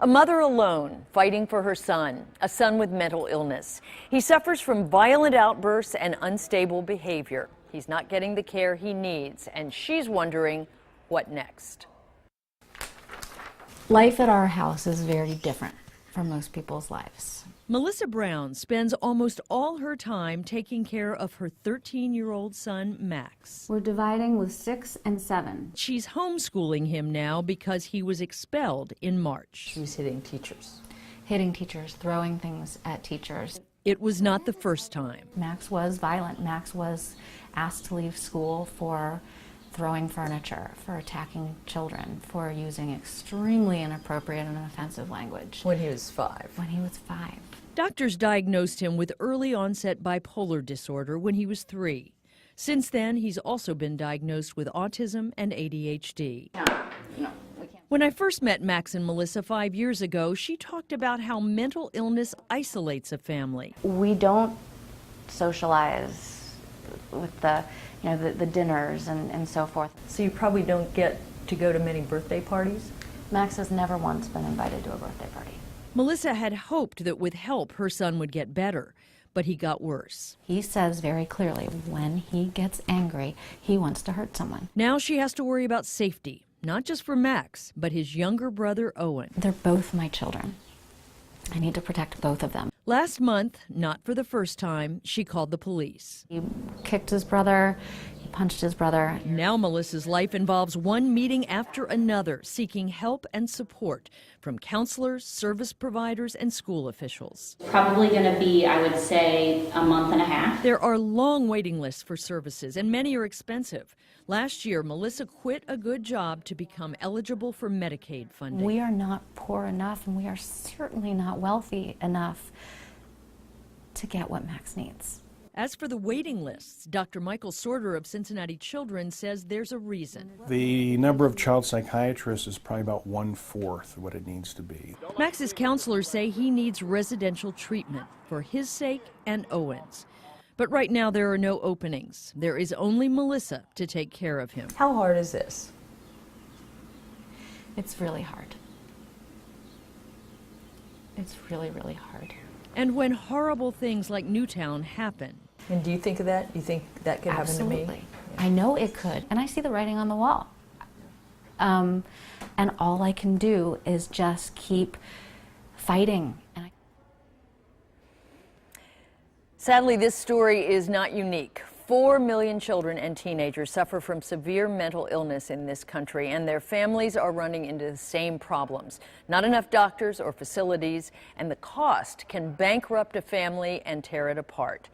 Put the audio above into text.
A mother alone, fighting for her son, a son with mental illness. He suffers from violent outbursts and unstable behavior. He's not getting the care he needs, and she's wondering what next. Life at our house is very different from most people's lives. Melissa Brown spends almost all her time taking care of her 13-year-old son, Max. We're dividing with 6 and 7. She's homeschooling him now because he was expelled in March. She was hitting teachers. Hitting teachers, throwing things at teachers. It was not the first time. Max was violent. Max was asked to leave school for throwing furniture, for attacking children, for using extremely inappropriate and offensive language. When he was 5. When he was 5. Doctors diagnosed him with early onset bipolar disorder when he was 3. Since then, he's also been diagnosed with autism and ADHD. No, we can't. When I first met Max and Melissa 5 years ago, she talked about how mental illness isolates a family. We don't socialize with the dinners and so forth. So you probably don't get to go to many birthday parties? Max has never once been invited to a birthday party. Melissa had hoped that with help her son would get better, but he got worse. He says very clearly when he gets angry, he wants to hurt someone. Now she has to worry about safety, not just for Max, but his younger brother, Owen. They're both my children. I need to protect both of them. Last month, not for the first time, she called the police. He kicked his brother, he punched his brother. Now Melissa's life involves one meeting after another, seeking help and support from counselors, service providers, and school officials. Probably going to be, I would say, a month and a half. There are long waiting lists for services, and many are expensive. Last year, Melissa quit a good job to become eligible for Medicaid funding. We are not poor enough, and we are certainly not wealthy enough to get what Max needs. As for the waiting lists, Dr. Michael Sorter of Cincinnati Children says there's a reason. The number of child psychiatrists is probably about 1/4 of what it needs to be. Max's counselors say he needs residential treatment for his sake and Owen's. But right now there are no openings. There is only Melissa to take care of him. How hard is this? It's really hard. It's really, really hard. And when horrible things like Newtown happen. And do you think of that? You think that could happen to me? Absolutely. I know it could, and I see the writing on the wall. And all I can do is just keep fighting. Sadly, this story is not unique. 4 million children and teenagers suffer from severe mental illness in this country, and their families are running into the same problems. Not enough doctors or facilities, and the cost can bankrupt a family and tear it apart.